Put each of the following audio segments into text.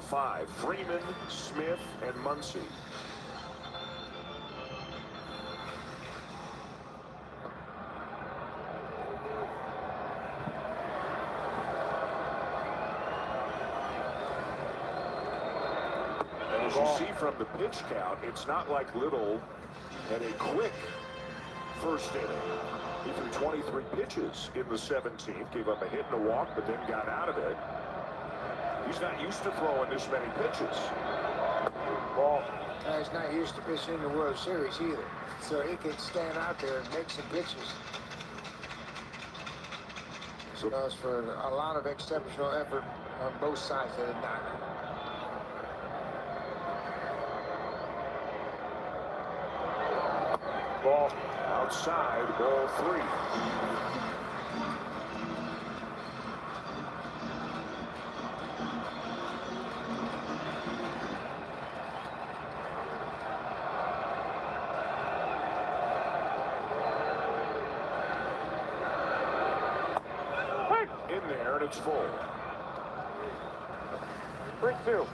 5, Freeman, Smith, and Muncy. And as you see from the pitch count, it's not like Little had a quick first inning. He threw 23 pitches in the 17th, gave up a hit and a walk, but then got out of it. He's not used to throwing this many pitches. Ball. He's not used to pitching in the World Series either. So he can stand out there and make some pitches. So that's for a lot of exceptional effort on both sides of the diamond. Ball outside, ball 3. In there, and it's full. 3-2.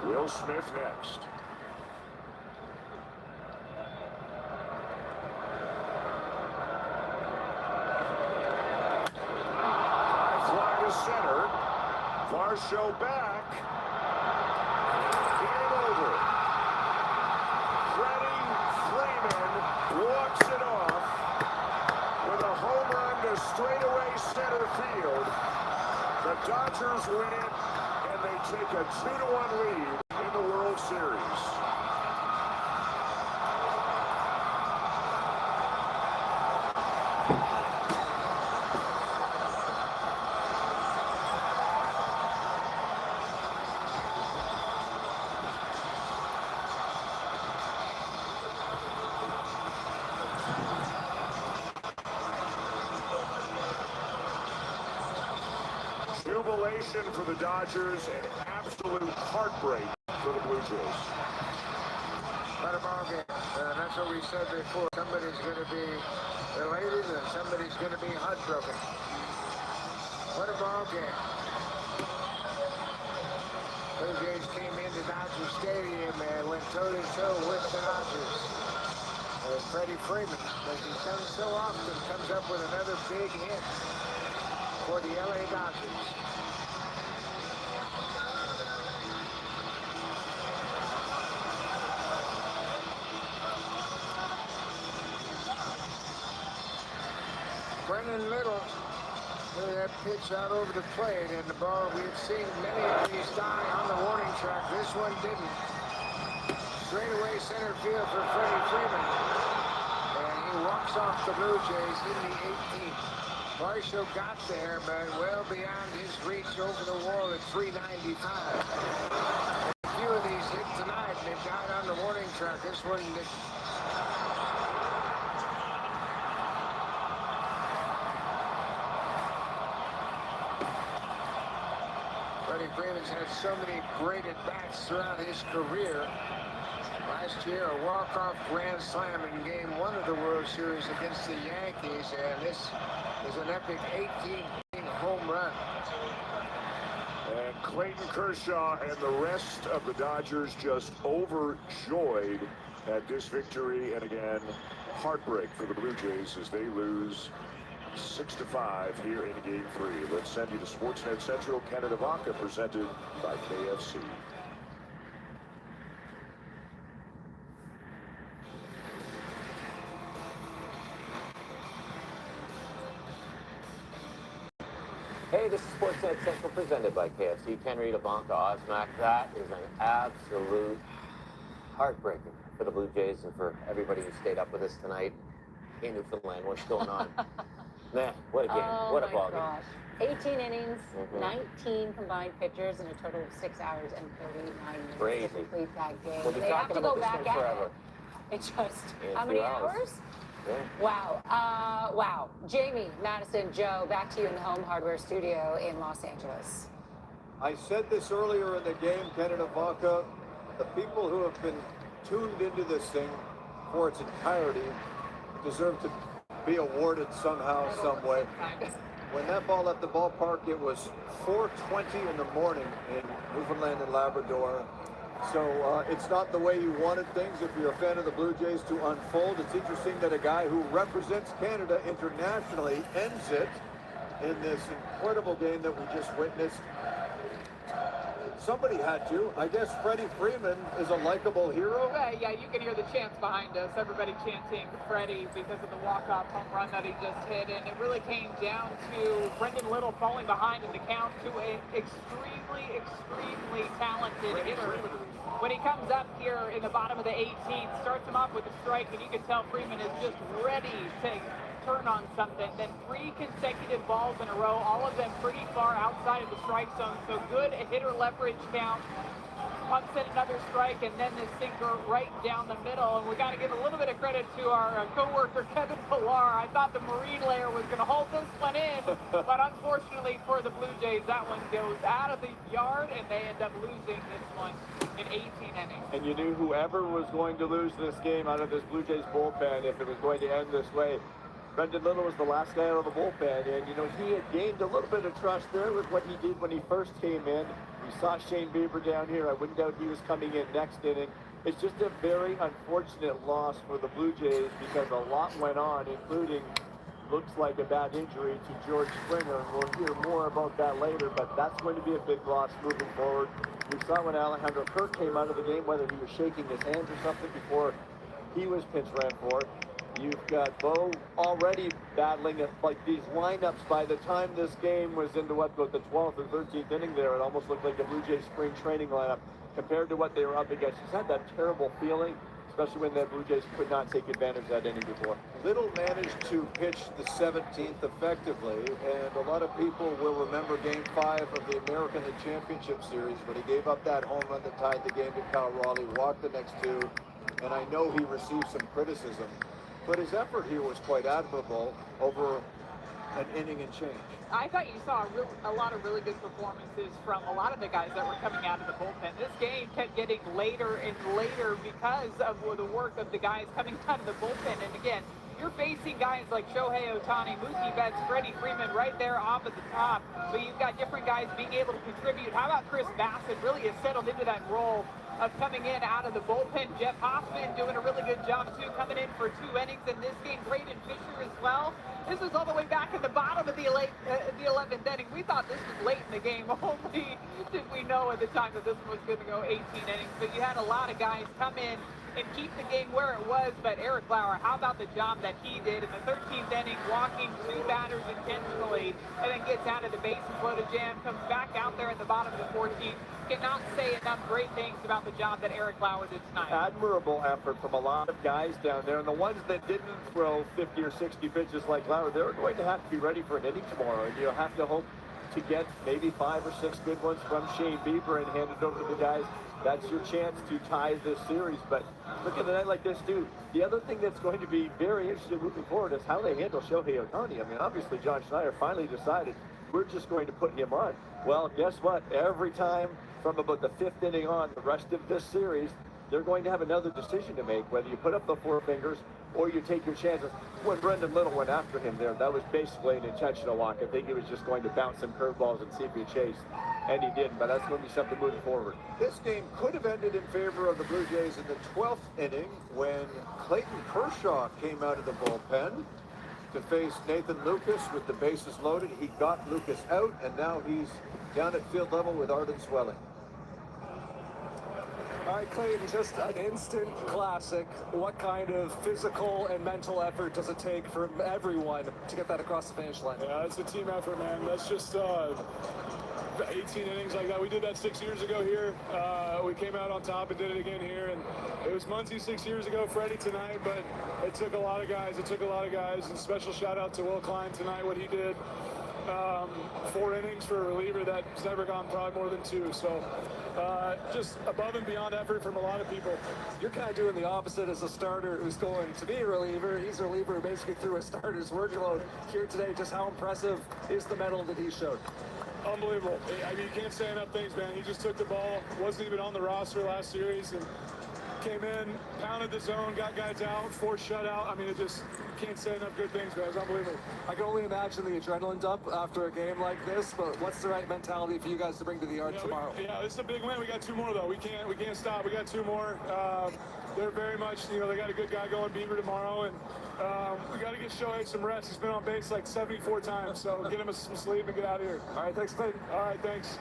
Will Smith next. High fly to center. Varsho back. Game over. Freddie Freeman walks it off with a home run to straightaway center field. The Dodgers win it, and they take a 2-1 lead in the World Series. Jubilation for the Dodgers and absolute heartbreak for the Blue Jays. What a ball game. That's what we said before. Somebody's going to be elated and somebody's going to be heartbroken. What a ball game. Blue Jays came into Dodger Stadium and went toe-to-toe with the Dodgers. Freddie Freeman, as he's done so often, comes up with another big hit for the LA Dodgers. Brennan Little, look at that pitch out over the plate, and the ball, we've seen many of these die on the warning track. This one didn't. Straightaway center field for Freddie Freeman. And he walks off the Blue Jays in the 18th. Varsho got there, but well beyond his reach over the wall at 395. A few of these hit tonight, and they've died on the warning track. This one did. Freddie Freeman's had so many great at-bats throughout his career. Last year, a walk-off grand slam in Game 1 of the World Series against the Yankees, and this is an epic 18-game home run. And Clayton Kershaw and the rest of the Dodgers just overjoyed at this victory, and again, heartbreak for the Blue Jays as they lose 6-5 here in Game 3. Let's send you to Sportsnet Central. Canada Vodka presented by KFC. Hey, this is Sportsnet Central presented by KFC. Kenry Bonka Osmac. That is an absolute heartbreaker for the Blue Jays and for everybody who stayed up with us tonight in Newfoundland. What's going on? Man, what a game. Oh, what a ball game. 18 innings, 19 combined pitchers, and a total of 6 hours and 39 minutes Crazy. to complete that game. We'll be They have talking to go about this back thing at forever. it. It just, In how 2 many hours. hours? Yeah. Wow. Wow. Jamie, Madison, Joe, back to you in the Home Hardware Studio in Los Angeles. I said this earlier in the game, Canada Vodka. The people who have been tuned into this thing for its entirety deserve to be awarded somehow, some way. When that ball left the ballpark, it was 4:20 in the morning in Newfoundland and Labrador. So it's not the way you wanted things if you're a fan of the Blue Jays to unfold. It's interesting that a guy who represents Canada internationally ends it in this incredible game that we just witnessed. Somebody had to. I guess Freddie Freeman is a likable hero. Yeah, you can hear the chants behind us. Everybody chanting Freddie because of the walk-off home run that he just hit. And it really came down to Brendan Little falling behind in the count to an extremely talented hitter. When he comes up here in the bottom of the 18th, starts him off with a strike, and you can tell Freeman is just ready to turn on something. Then 3 consecutive balls in a row, all of them pretty far outside of the strike zone. So good hitter leverage count. Pumps in another strike, and then this sinker right down the middle. And we got to give a little bit of credit to our co-worker Kevin Pillar. I thought the Marine layer was going to hold this one in, but unfortunately for the Blue Jays, that one goes out of the yard, and they end up losing this one in 18 innings. And you knew whoever was going to lose this game out of this Blue Jays bullpen, if it was going to end this way, Brendan Little was the last guy out of the bullpen, and he had gained a little bit of trust there with what he did when he first came in. We saw Shane Bieber down here. I wouldn't doubt he was coming in next inning. It's just a very unfortunate loss for the Blue Jays because a lot went on, including looks like a bad injury to George Springer. We'll hear more about that later, but that's going to be a big loss moving forward. We saw when Alejandro Kirk came out of the game, whether he was shaking his hands or something before he was pinch ran for. You've got Bo already battling it, like these lineups. By the time this game was into the 12th or 13th inning there, it almost looked like a Blue Jays spring training lineup compared to what they were up against. He's had that terrible feeling, especially when the Blue Jays could not take advantage of that inning before. Little managed to pitch the 17th effectively, and a lot of people will remember Game 5 of the American League Championship Series when he gave up that home run that tied the game to Cal Raleigh, walked the next 2, and I know he received some criticism. But his effort here was quite admirable over an inning and change. I thought you saw a lot of really good performances from a lot of the guys that were coming out of the bullpen. This game kept getting later and later because of the work of the guys coming out of the bullpen. And again, you're facing guys like Shohei Ohtani, Mookie Betts, Freddie Freeman right there off at the top. But you've got different guys being able to contribute. How about Chris Bassett really has settled into that role of coming in out of the bullpen. Jeff Hoffman doing a really good job, too, coming in for 2 innings in this game. Braden Fisher as well. This was all the way back at the bottom of the 11th inning. We thought this was late in the game. Only did we know at the time that this was going to go 18 innings. But you had a lot of guys come in and keep the game where it was. But Eric Lauer, how about the job that he did in the 13th inning, walking 2 batters intentionally, and then gets out of the bases loaded jam, comes back out there at the bottom of the 14th. Cannot say enough great things about the job that Eric Lauer did tonight. Admirable effort from a lot of guys down there, and the ones that didn't throw 50 or 60 pitches like Lauer, they're going to have to be ready for an inning tomorrow, and you'll have to hope to get maybe 5 or 6 good ones from Shane Bieber and hand it over to the guys. That's your chance to tie this series. But look at a night like this, too. The other thing that's going to be very interesting moving forward is how they handle Shohei Ohtani. I mean, obviously, John Schneider finally decided we're just going to put him on. Well, guess what? Every time from about the 5th inning on, the rest of this series, they're going to have another decision to make, whether you put up the 4 fingers or you take your chances. When Brendan Little went after him there, that was basically an intentional walk. I think he was just going to bounce some curveballs and see if he chased, and he didn't, but that's going to be something moving forward. This game could have ended in favor of the Blue Jays in the 12th inning when Clayton Kershaw came out of the bullpen to face Nathan Lucas with the bases loaded. He got Lucas out, and now he's down at field level with Arden Swelling. All right, Clayton, just an instant classic. What kind of physical and mental effort does it take from everyone to get that across the finish line? Yeah, it's a team effort, man. That's just 18 innings like that. We did that 6 years ago here. We came out on top and did it again here. And it was Muncie 6 years ago, Freddie tonight, but it took a lot of guys. And special shout out to Will Klein tonight, what he did. 4 innings for a reliever that's never gone probably more than 2. So just above and beyond effort from a lot of people. You're kind of doing the opposite as a starter who's going to be a reliever. He's a reliever who basically threw a starter's workload here today. Just how impressive is the medal that he showed? Unbelievable. I mean, you can't say enough things, man. He just took the ball, wasn't even on the roster last series, and came in, pounded the zone, got guys out, forced shutout. I mean, it just can't say enough good things, man. It's unbelievable. I can only imagine the adrenaline dump after a game like this, but what's the right mentality for you guys to bring to the yard tomorrow? Yeah, this is a big win. We got 2 more, though. We can't stop. We got 2 more. They're very much, they got a good guy going, Beaver, tomorrow, and we got to get Shohei some rest. He's been on base like 74 times, so get him some sleep and get out of here. All right, thanks, Clayton. All right, thanks.